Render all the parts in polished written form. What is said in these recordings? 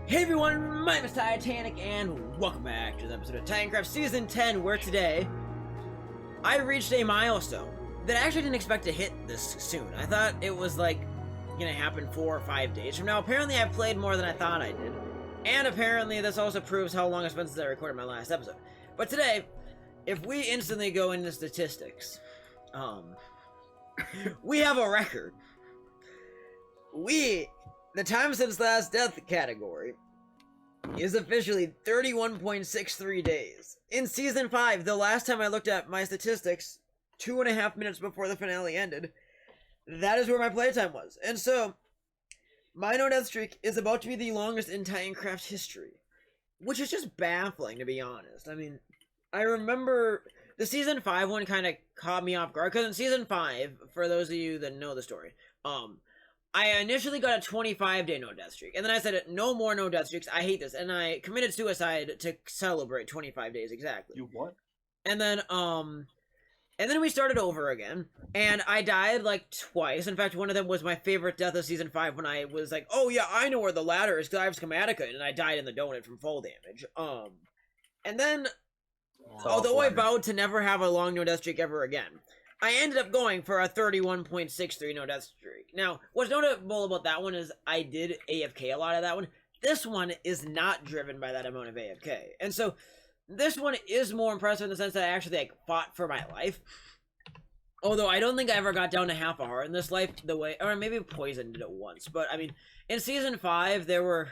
Hey everyone, my name is Titanic, and welcome back to the episode of Titancraft Season 10, where today I reached a milestone that I actually didn't expect to hit this soon. I thought it was like gonna happen 4 or 5 days from now. Apparently I played more than I thought I did, and apparently this also proves how long it's been since I recorded my last episode. But today, if we instantly go into statistics, we have a record. The time since last death category is officially 31.63 days. In Season 5, the last time I looked at my statistics, 2.5 minutes before the finale ended, that is where my playtime was. And so, my no-death streak is about to be the longest in Titancraft history. Which is just baffling, to be honest. I mean, I remember the Season 5 one kind of caught me off guard, because in Season 5, for those of you that know the story, I initially got a 25-day no-death streak, and then I said, no more no-death streaks, I hate this, and I committed suicide to celebrate 25 days exactly. You what? And then we started over again, and I died, like, twice. In fact, one of them was my favorite death of Season 5 when I was like, oh yeah, I know where the ladder is, because I have Schematica, and I died in the donut from fall damage. And then, although I vowed to never have a long no-death streak ever again, I ended up going for a 31.63 no-death streak. Now, what's notable about that one is I did AFK a lot of that one. This one is not driven by that amount of AFK. And so, this one is more impressive in the sense that I actually, like, fought for my life. Although, I don't think I ever got down to half a heart in this life the way... Or maybe Poison did it once. But, I mean, in Season 5, there were...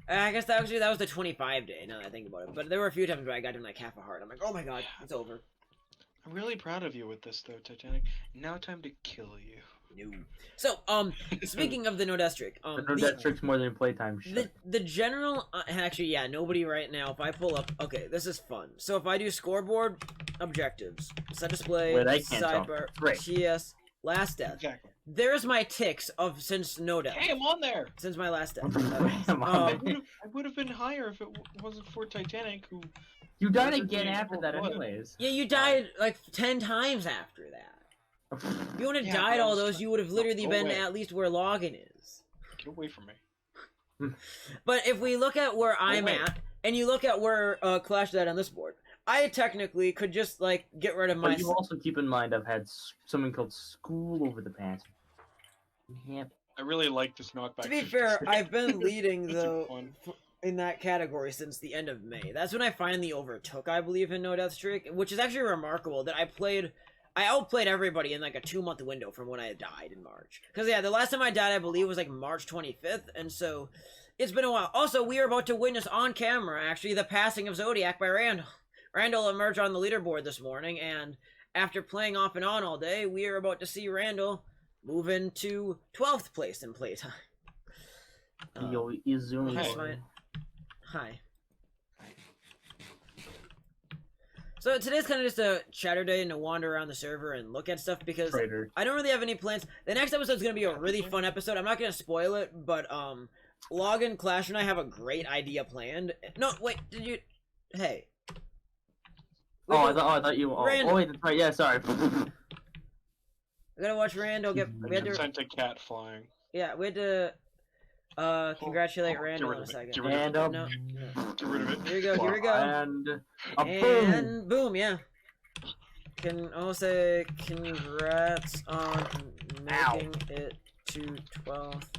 I guess that was the 25 day, now that I think about it. But there were a few times where I got down, like, half a heart. I'm like, oh my god, it's over. I'm really proud of you with this, though, Titanic. Now time to kill you. No. So, speaking of the no-death streak, the no-death streak's more than playtime. The general, actually, yeah, nobody right now. If I pull up, okay, this is fun. So if I do scoreboard, objectives, set display, sidebar, TS, last death. Exactly. There's my ticks of since no death. Hey, I'm on there. Since my last death. I would have been higher if it wasn't for Titanic, who. You died again after that, anyways. Yeah, you died like 10 times after that. If you would have died all those, you would have literally been at least where Login is. Get away from me. But if we look at where I'm at, and you look at where Clash is at on this board, I technically could just, like, get rid of my... But you also keep in mind I've had something called school over the past. Yep. I really like this knockback. To be fair, I've been leading, though, in that category since the end of May. That's when I finally overtook, I believe, in No Death Streak, which is actually remarkable that I outplayed everybody in, like, a 2-month window from when I died in March. Because, yeah, the last time I died, I believe, was, like, March 25th, and so it's been a while. Also, we are about to witness on camera, actually, the passing of Zodiac by Randall. Randall emerged on the leaderboard this morning, and after playing off and on all day, we are about to see Randall move into 12th place in playtime. Yo, Izumi. Hi. So today's kind of just a chatter day and to wander around the server and look at stuff because I don't really have any plans. The next episode is going to be a really fun episode. I'm not going to spoil it, but Login, Clash, and I have a great idea planned. No, wait, did you... Hey. Wait, I thought you... Oh, wait, that's right, yeah, sorry. We gotta watch Randall get... We had to... sent a cat flying. Yeah, we had to... congratulate Randall in a second. Get rid of it. No. Get rid of it. Here we go, here we go. And boom, yeah. Can also say congrats on making it to 12th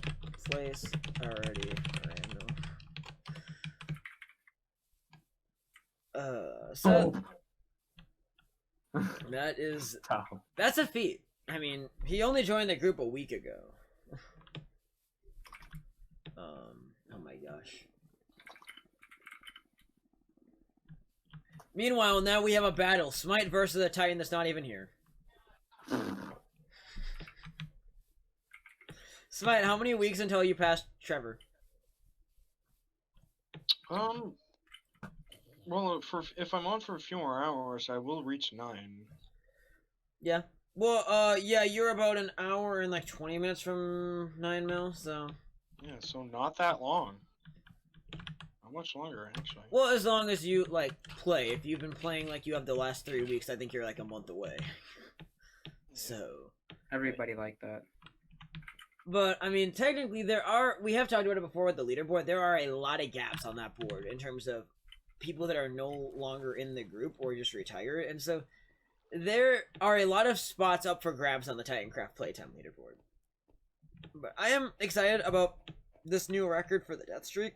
place already, Randall. So... That is... That's a feat. I mean, he only joined the group a week ago. Oh my gosh. Meanwhile, now we have a battle. Smite versus a Titan that's not even here. Smite, how many weeks until you pass Trevor? Well, if I'm on for a few more hours, I will reach 9. Yeah. Well, yeah, you're about an hour and like 20 minutes from 9 mil, so... Yeah, so not that long. Not much longer, actually. Well, as long as you, like, play. If you've been playing like you have the last 3 weeks, I think you're like a month away. So... Everybody like that. But I mean, technically, we have talked about it before with the leaderboard. There are a lot of gaps on that board in terms of people that are no longer in the group or just retired, and so there are a lot of spots up for grabs on the Titancraft Playtime leaderboard. But I am excited about this new record for the death streak.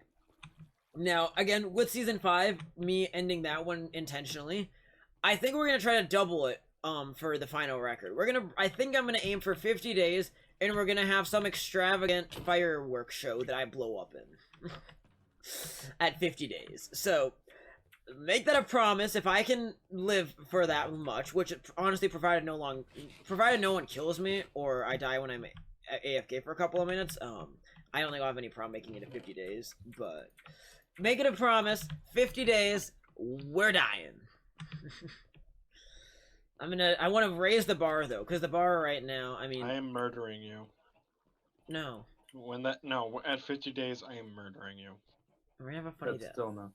Now, again, with Season 5, me ending that one intentionally, I think we're going to try to double it for the final record. I think I'm going to aim for 50 days, and we're going to have some extravagant fireworks show that I blow up in at 50 days. So, make that a promise. If I can live for that much, which honestly, provided no one kills me or I die when I'm AFK for a couple of minutes, I don't think I'll have any problem making it to 50 days. But make it a promise. 50 days, we're dying. I want to raise the bar though, because the bar right now, I mean, I am murdering you. No. At 50 days, I am murdering you. We're gonna have a funny death. Still no.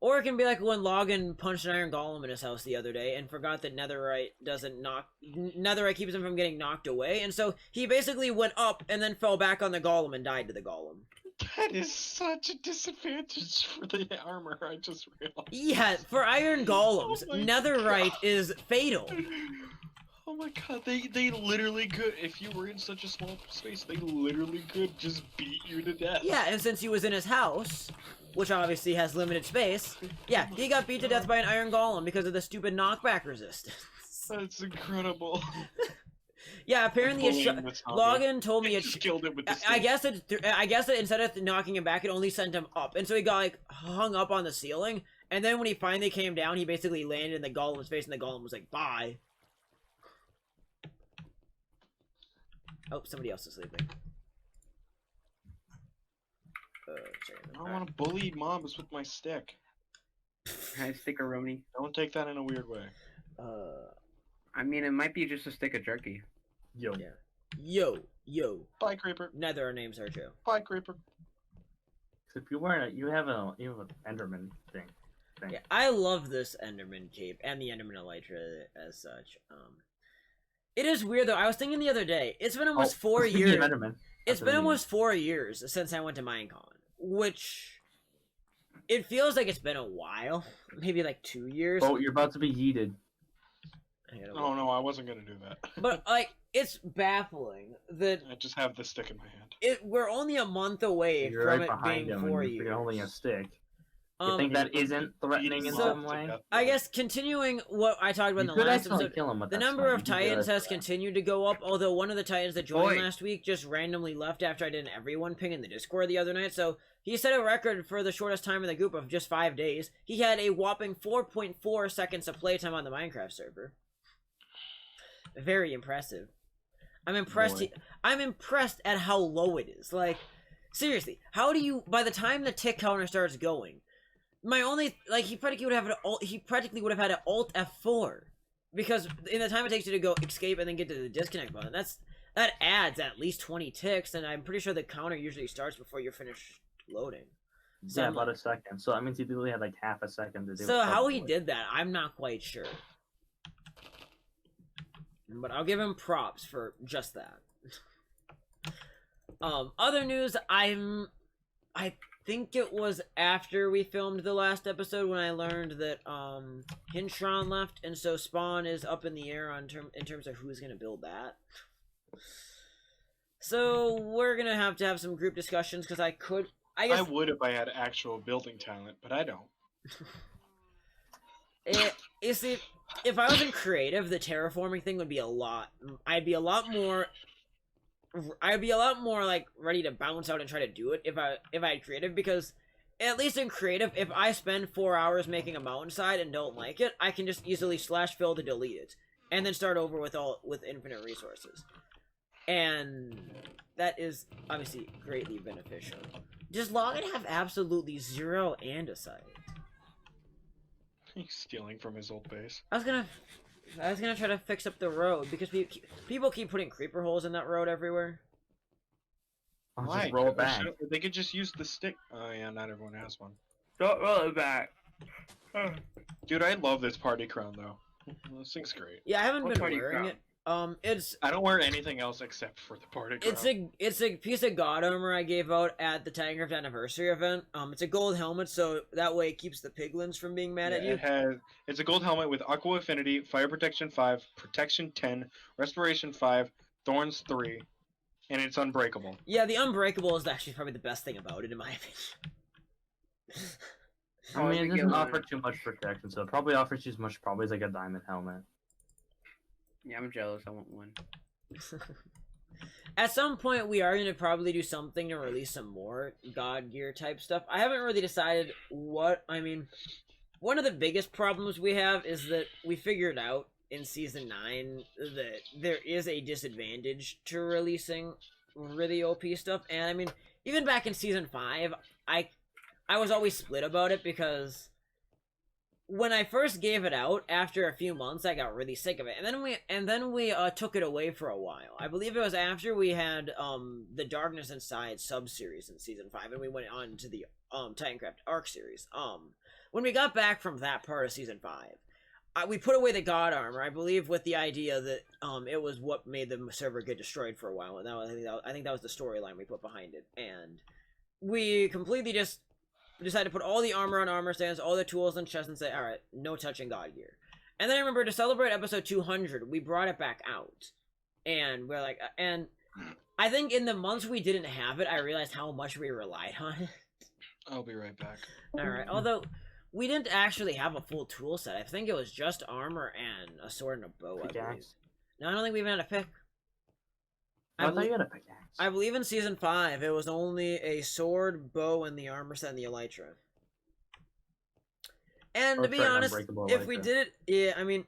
Or it can be like when Logan punched an iron golem in his house the other day and forgot that Netherite keeps him from getting knocked away, and so he basically went up and then fell back on the golem and died to the golem. That is such a disadvantage for the armor, I just realized. Yeah, for iron golems, Oh my Netherite God. is fatal. Oh my god, they literally could, if you were in such a small space, they literally could just beat you to death. Yeah, and since he was in his house, which obviously has limited space, yeah, he got beat to death by an iron golem because of the stupid knockback resistance. That's incredible. Yeah, apparently Logan told me it just killed it with the I guess that instead of knocking him back, it only sent him up, and so he got like hung up on the ceiling. And then when he finally came down, he basically landed in the golem's face, and the golem was like, "Bye." Oh, somebody else is sleeping. I don't want to bully mobs with my stick. Can I stick a Roni? Don't take that in a weird way. I mean, it might be just a stick of jerky. Yo. Yeah. Yo. Bye, creeper. Neither our names are Joe. Bye, creeper. So if you have an Enderman thing. Yeah, I love this Enderman cape and the Enderman Elytra as such. It is weird though. I was thinking the other day. It's been almost 4 years. It's been almost 4 years since I went to Minecon, which it feels like it's been a while. Maybe like 2 years. Oh, you're about to be yeeted. Oh no, I wasn't gonna do that. But like, it's baffling that I just have the stick in my hand. we're only a month away You're from right it behind being him 4 and years. you're holding a stick. You think that isn't threatening in So, some way? I guess continuing what I talked about in the last episode, kill him with the that number stone. of You can do Titans that. has continued to go up, although one of the Titans that joined Boy. last week just randomly left after I did an everyone ping in the Discord the other night, so he set a record for the shortest time in the group of just 5 days. He had a whopping 4.4 seconds of playtime on the Minecraft server. Very impressive. I'm impressed. Boy. I'm impressed at how low it is. Like, seriously, how do you? By the time the tick counter starts going, my only he practically would have had an Alt F4, because in the time it takes you to go escape and then get to the disconnect button, that adds at least 20 ticks, and I'm pretty sure the counter usually starts before you're finished loading. Yeah, about a second. So that means he literally had like half a second to do it. So how he did that, I'm not quite sure. But I'll give him props for just that. Other news, I think it was after we filmed the last episode when I learned that Hinshron left, and so Spawn is up in the air in terms of who's gonna build that. So we're gonna have to have some group discussions, because I would if I had actual building talent, but I don't. You see, if I was in creative, the terraforming thing would be I'd be a lot more like ready to bounce out and try to do it if I had creative, because at least in creative, if I spend 4 hours making a mountainside and don't like it, I can just easily /fill to delete it and then start over with infinite resources, and that is obviously greatly beneficial. Does Logan have absolutely zero andesite? He's stealing from his old base. I was gonna try to fix up the road, because people keep putting creeper holes in that road everywhere. I'll Why? just roll it back. They could just use the stick. Oh yeah, not everyone has one. Don't roll it back. Dude, I love this party crown though. This thing's great. Yeah, I haven't What been party wearing crown? it. It's I don't wear anything else except for the party crown. it's a piece of god armor I gave out at the Titancraft anniversary event. It's a gold helmet, so that way it keeps the piglins from being mad at you. It's a gold helmet with Aqua Affinity, Fire Protection 5, Protection 10, Respiration 5, Thorns 3, and it's unbreakable. Yeah, the unbreakable is actually probably the best thing about it, in my opinion. I mean, it doesn't offer too much protection, so it probably offers you as much probably as like a diamond helmet. Yeah, I'm jealous. I want one. At some point, we are going to probably do something to release some more God Gear type stuff. I haven't really decided what. I mean, one of the biggest problems we have is that we figured out in Season 9 that there is a disadvantage to releasing really OP stuff. And I mean, even back in Season 5, I was always split about it because when I first gave it out, after a few months, I got really sick of it, and then we took it away for a while. I believe it was after we had the Darkness Inside sub-series in Season 5, and we went on to the Titancraft Arc series. When we got back from that part of Season 5, we put away the God Armor, I believe, with the idea that it was what made the server get destroyed for a while, and I think that was the storyline we put behind it, and we completely just decided to put all the armor on armor stands, all the tools on chests, and say, alright, no touching God Gear. And then I remember to celebrate episode 200, we brought it back out. And we're like, and I think in the months we didn't have it, I realized how much we relied on it. I'll be right back. Alright, although we didn't actually have a full tool set. I think it was just armor and a sword and a bow, I believe. No, I don't think we even had a pick. I thought you had a pickaxe. I believe in Season 5, it was only a sword, bow, and the armor set and the elytra. And to be honest, if we did it, yeah, I mean,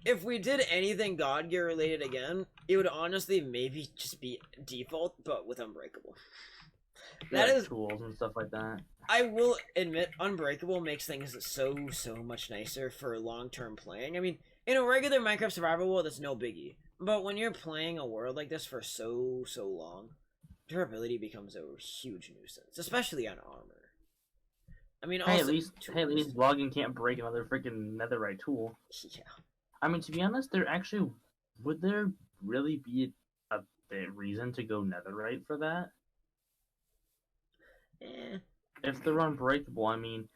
if we did anything God Gear related again, it would honestly maybe just be default, but with Unbreakable. That is tools and stuff like that. I will admit, Unbreakable makes things so much nicer for long-term playing. I mean, in a regular Minecraft survival world, it's no biggie. But when you're playing a world like this for so long, durability becomes a huge nuisance, especially on armor. I mean, also, at least logging can't break another freaking netherite tool. Yeah. I mean, to be honest, would there really be a reason to go netherite for that? If they're unbreakable, I mean,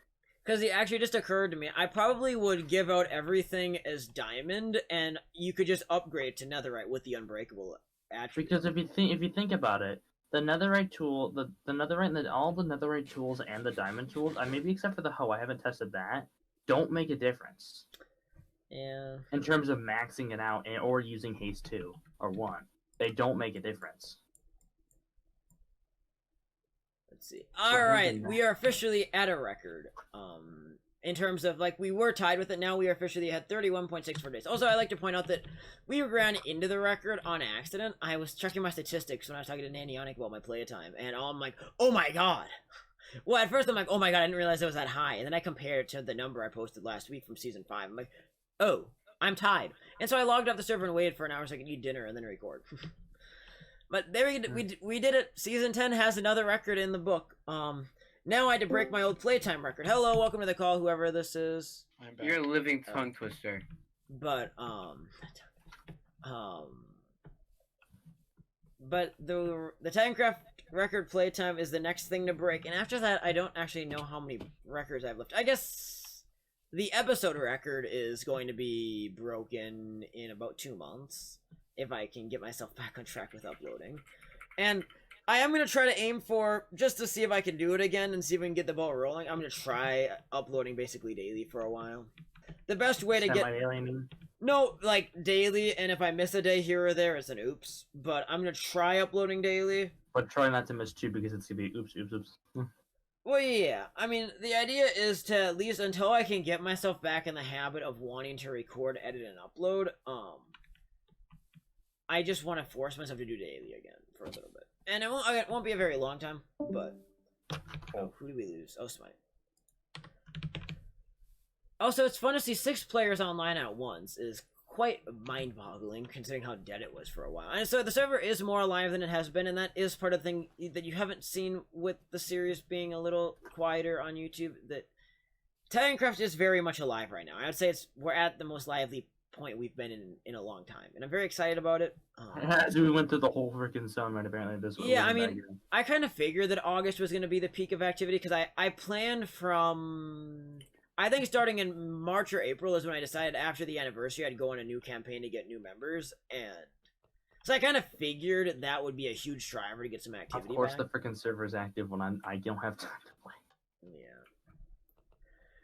because it actually just occurred to me, I probably would give out everything as diamond, and you could just upgrade to netherite with the unbreakable attribute. Because if you think about it, the netherite tool, the netherite, and all the netherite tools and the diamond tools, maybe except for the hoe, I haven't tested that, don't make a difference. Yeah. In terms of maxing it out or using haste 2 or 1, they don't make a difference. Let's see. Alright, we are officially at a record. In terms of, like, we were tied with it, now we are officially at 31.64 days. Also, I'd like to point out that we ran into the record on accident. I was checking my statistics when I was talking to Nannionic about my playtime, and I'm like, oh my god! Well, at first I'm like, oh my god, I didn't realize it was that high, and then I compared it to the number I posted last week from Season 5. I'm like, oh, I'm tied. And so I logged off the server and waited for an hour so I could eat dinner and then record. But there we did it. Season 10 has another record in the book. Now I had to break my old playtime record. Hello, welcome to the call, whoever this is. I'm back. You're a living tongue twister. But the Titancraft record playtime is the next thing to break, and after that, I don't actually know how many records I've left. I guess the episode record is going to be broken in about 2 months, if I can get myself back on track with uploading. And I am going to try to aim for, just to see if I can do it again and see if we can get the ball rolling, I'm going to try uploading basically daily for a while. The best way to get... No, like, daily, and if I miss a day here or there, it's an oops. But I'm going to try uploading daily. But try not to miss 2 because it's going to be oops. Well, yeah. I mean, the idea is to, at least until I can get myself back in the habit of wanting to record, edit, and upload, I just want to force myself to do daily again for a little bit. And it won't be a very long time, but... Oh, who did we lose? Oh, Smite. Also, it's fun to see 6 players online at once. It is quite mind-boggling, considering how dead it was for a while. And so the server is more alive than it has been, and that is part of the thing that you haven't seen with the series being a little quieter on YouTube, that Titancraft is very much alive right now. I would say we're at the most lively point we've been in a long time, and I'm very excited about it. As we went through the whole freaking summer, and apparently this one. Yeah, I wasn't that mean, good. I kind of figured that August was going to be the peak of activity because I planned from, I think starting in March or April is when I decided after the anniversary I'd go on a new campaign to get new members, and so I kind of figured that would be a huge driver to get some activity. Of course, back. the freaking server is active when I don't have time to play. Yeah.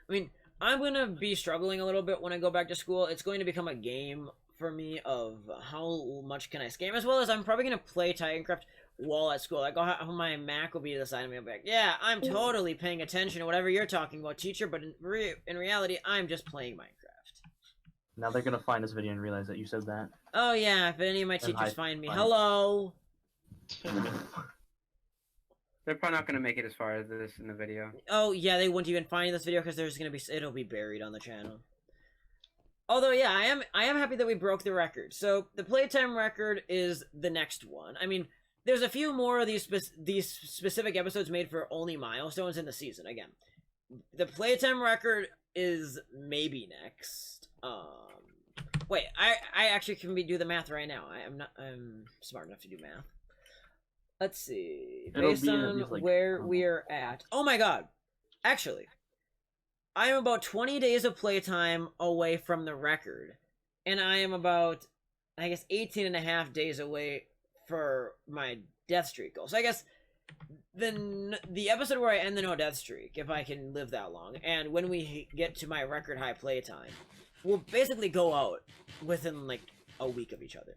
I mean, I'm going to be struggling a little bit when I go back to school. It's going to become a game for me of how much can I scam, as well as I'm probably going to play Titancraft while at school. Like, my Mac will be to the side of me. I'll be like, yeah, I'm totally paying attention to whatever you're talking about, teacher, but in reality, I'm just playing Minecraft. Now they're gonna find this video and realize that you said that. Oh, yeah, if any of my Then teachers I find me, find- hello! They're probably not gonna make it as far as this in the video. Oh, yeah, they wouldn't even find this video because there's going to be, it'll be buried on the channel. Although, yeah, I am happy that we broke the record. So, the playtime record is the next one. I mean, there's a few more of these specific episodes made for only milestones in the season. Again, the playtime record is maybe next. Wait, I actually can do the math right now. I'm smart enough to do math. Let's see. It'll Based be in at on least, like, where we are at. Oh my god. Actually, I am about 20 days of playtime away from the record. And I am about, I guess, 18 and a half days away for my death streak goal. So I guess the episode where I end the no death streak, if I can live that long, and when we get to my record high playtime, we'll basically go out within like a week of each other.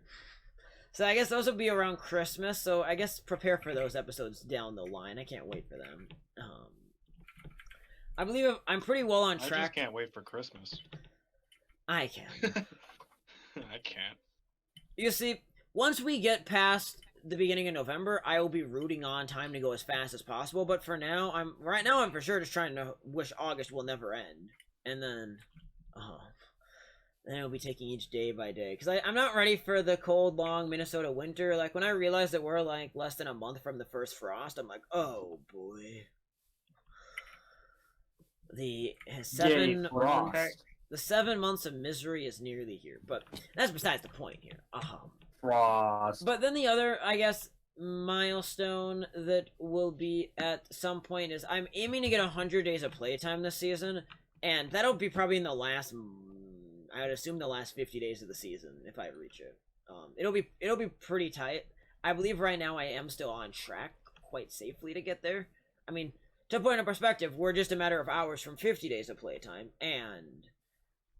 So I guess those will be around Christmas, so I guess prepare for those episodes down the line. I can't wait for them. I believe I'm pretty well on I track. just can't wait for Christmas. I can. I can't. You see, once we get past the beginning of November, I will be rooting on time to go as fast as possible, but for now, I'm for sure just trying to wish August will never end. And then I'll be taking each day by day. Because I'm not ready for the cold, long Minnesota winter. Like, when I realized that we're, like, less than a month from the first frost, I'm like, oh, boy. The Yay, frost. the 7 months of misery is nearly here. But that's besides the point here. Frost. But then the other, I guess, milestone that will be at some point is I'm aiming to get 100 days of playtime this season. And that'll be probably in the last... I would assume the last 50 days of the season if I reach it. It'll be pretty tight. I believe right now I am still on track quite safely to get there. I mean, to put in perspective, we're just a matter of hours from 50 days of playtime, and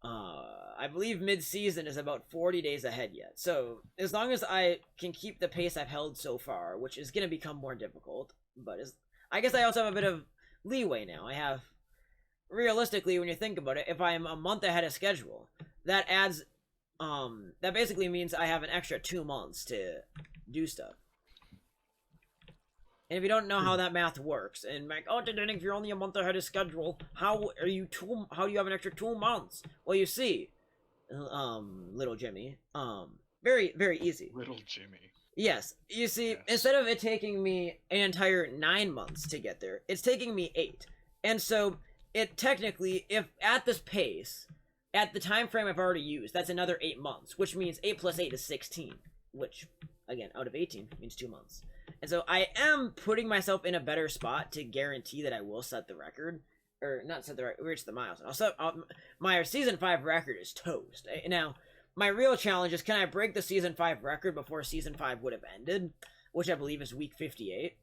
I believe mid-season is about 40 days ahead yet. So as long as I can keep the pace I've held so far, which is going to become more difficult, but I guess I also have a bit of leeway now. I have... Realistically, when you think about it, if I'm a month ahead of schedule, that adds, that basically means I have an extra 2 months to do stuff. And if you don't know how that math works, and like, oh, if you're only a month ahead of schedule, how do you have an extra 2 months? Well, you see, little Jimmy, very, very easy. Little Jimmy. Yes, you see, Yes. Instead of it taking me an entire 9 months to get there, it's taking me 8. And so... It technically, if at this pace, at the time frame I've already used, that's another 8 months, which means 8 plus 8 is 16, which, again, out of 18 means 2 months. And so I am putting myself in a better spot to guarantee that I will set the record, or not set the record, reach the milestone. My Season 5 record is toast. Now, my real challenge is, can I break the Season 5 record before Season 5 would have ended, which I believe is week 58.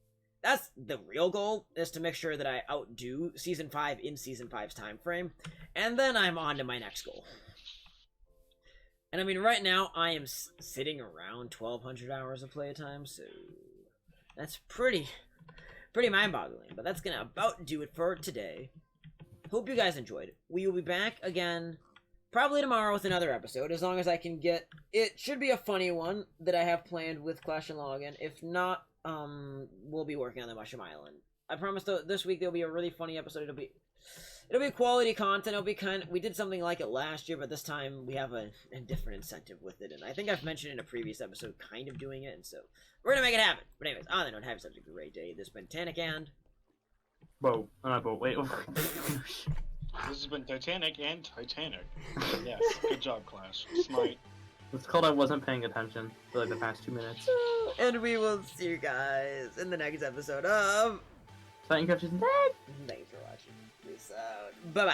That's the real goal, is to make sure that I outdo Season 5 in Season 5's time frame, and then I'm on to my next goal. And I mean, right now, I am sitting around 1,200 hours of playtime, so that's pretty mind-boggling, but that's gonna about do it for today. Hope you guys enjoyed. We will be back again, probably tomorrow with another episode, as long as I can get... It should be a funny one that I have planned with Clash and Login. If not, we'll be working on the Mushroom Island. I promise this week there'll be a really funny episode. It'll be quality content. It'll be we did something like it last year, but this time we have a different incentive with it. And I think I've mentioned in a previous episode kind of doing it, and so we're gonna make it happen. But anyways, on that note, have such a great day. This has been Tanic and... Whoa, I'm not, wait. This has been Titanic and Titanic. Yes, good job, Clash. Smite. It's called I wasn't paying attention for like the past 2 minutes. And we will see you guys in the next episode of Titancraft Season 5. Thanks for watching. Peace out. Bye bye.